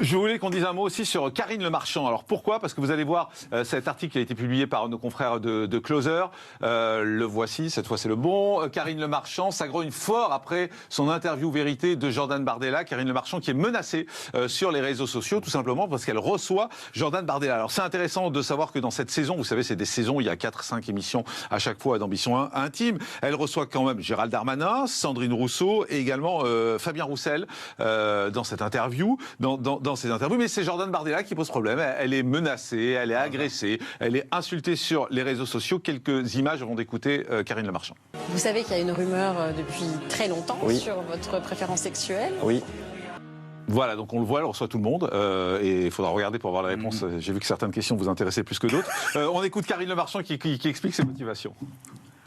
Je voulais qu'on dise un mot aussi sur Karine Le Marchand. Alors pourquoi ? Parce que vous allez voir cet article qui a été publié par nos confrères de Closer. Le voici, cette fois c'est le bon. Karine Le Marchand s'agrogne fort après son interview vérité de Jordan Bardella. Karine Le Marchand qui est menacée sur les réseaux sociaux, tout simplement parce qu'elle reçoit Jordan Bardella. Alors c'est intéressant de savoir que dans cette saison, vous savez, c'est des saisons, il y a 4-5 émissions à chaque fois d'Ambition Intime. Elle reçoit quand même Gérald Darmanin, Sandrine Rousseau et également Fabien Roussel dans cette interview, dans ces interviews, mais c'est Jordan Bardella qui pose problème. Elle est menacée, elle est agressée, elle est insultée sur les réseaux sociaux. Quelques images avant d'écouter Karine Le Marchand. Vous savez qu'il y a une rumeur depuis très longtemps sur votre préférence sexuelle. Oui. Voilà, donc on le voit, elle reçoit tout le monde et il faudra regarder pour avoir la réponse. J'ai vu que certaines questions vous intéressaient plus que d'autres. On écoute Karine Le Marchand qui explique ses motivations.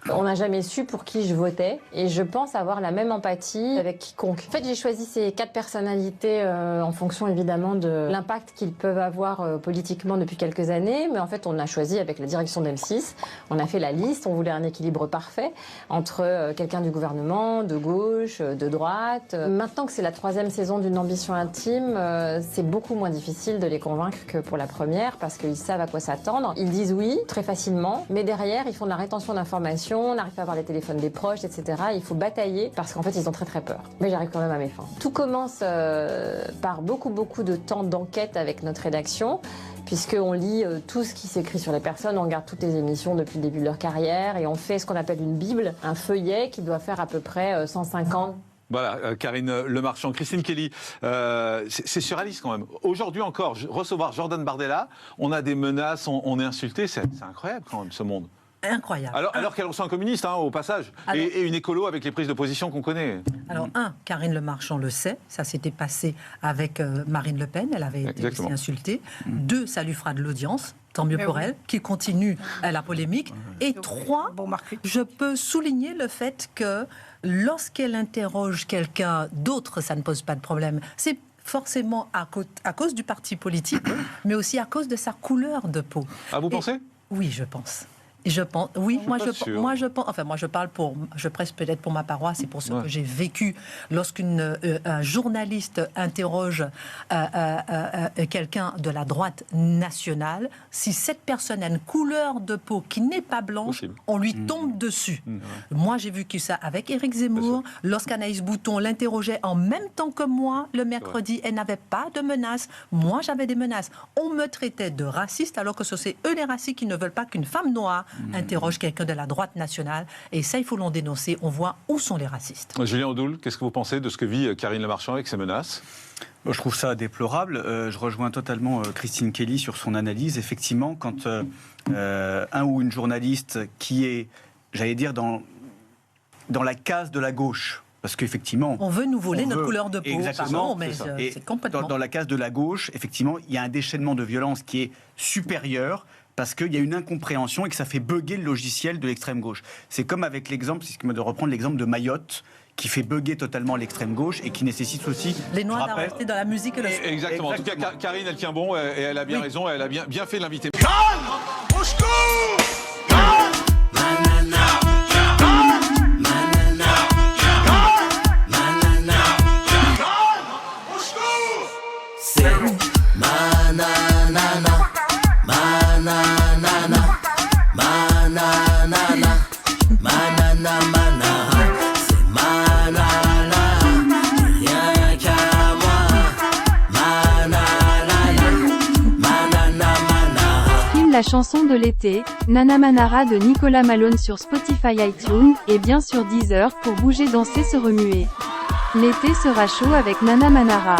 On n'a jamais su pour qui je votais et je pense avoir la même empathie avec quiconque. En fait, j'ai choisi ces 4 personnalités en fonction évidemment de l'impact qu'ils peuvent avoir politiquement depuis quelques années. Mais en fait, on a choisi avec la direction d'M6, on a fait la liste, on voulait un équilibre parfait entre quelqu'un du gouvernement, de gauche, de droite. Maintenant que c'est la 3e saison d'une Ambition Intime, c'est beaucoup moins difficile de les convaincre que pour la première parce qu'ils savent à quoi s'attendre. Ils disent oui très facilement, mais derrière, ils font de la rétention d'informations. On n'arrive pas à avoir les téléphones des proches, etc. Il faut batailler parce qu'en fait, ils ont très peur. Mais j'arrive quand même à mes fins. Tout commence par beaucoup de temps d'enquête avec notre rédaction, puisqu'on lit tout ce qui s'écrit sur les personnes, on regarde toutes les émissions depuis le début de leur carrière et on fait ce qu'on appelle une bible, un feuillet qui doit faire à peu près 150. Voilà, Karine Le Marchand. Christine Kelly, c'est surréaliste quand même. Aujourd'hui encore, recevoir Jordan Bardella, on a des menaces, on est insulté, c'est incroyable quand même ce monde. Incroyable. Alors qu'elle reçoit un communiste, au passage, et une écolo avec les prises de position qu'on connaît. Alors, Karine Le Marchand le sait, ça s'était passé avec Marine Le Pen, elle avait été aussi insultée. 2, ça lui fera de l'audience. Tant mieux pour elle, qui continue la polémique. Et 3, je peux souligner le fait que lorsqu'elle interroge quelqu'un d'autre, ça ne pose pas de problème. C'est forcément à cause du parti politique, mais aussi à cause de sa couleur de peau. Ah, vous pensez ? Oui, je pense. Je pense, oui, moi je pense, enfin moi je presse peut-être pour ma paroisse et pour ce que j'ai vécu lorsqu'un journaliste interroge quelqu'un de la droite nationale, si cette personne a une couleur de peau qui n'est pas blanche, on lui tombe dessus. Moi j'ai vécu ça avec Éric Zemmour, lorsqu'Anaïs Bouton l'interrogeait en même temps que moi le mercredi, elle n'avait pas de menaces, moi j'avais des menaces. On me traitait de raciste alors que ce sont eux les racistes qui ne veulent pas qu'une femme noire interroge quelqu'un de la droite nationale. Et ça, il faut l'en dénoncer. On voit où sont les racistes. Julien Audoul, qu'est-ce que vous pensez de ce que vit Karine Le Marchand avec ses menaces ? Je trouve ça déplorable. Je rejoins totalement Christine Kelly sur son analyse. Effectivement, quand un ou une journaliste qui est, j'allais dire, dans la case de la gauche, parce qu'effectivement... On veut nous voler notre couleur de peau. Exactement. Pardon, mais c'est complètement... Dans la case de la gauche, effectivement, il y a un déchaînement de violence qui est supérieur parce qu'il y a une incompréhension et que ça fait bugger le logiciel de l'extrême gauche. C'est comme avec l'exemple, c'est ce que me de reprendre l'exemple de Mayotte, qui fait bugger totalement l'extrême gauche et qui nécessite aussi... Les Noirs à rester dans la musique et le... Exactement. En tout cas, Karine, elle tient bon et elle a bien raison, elle a bien fait de l'inviter. La chanson de l'été, Nana Manara de Nicolas Malone sur Spotify, iTunes, et bien sûr Deezer pour bouger, danser, se remuer. L'été sera chaud avec Nana Manara.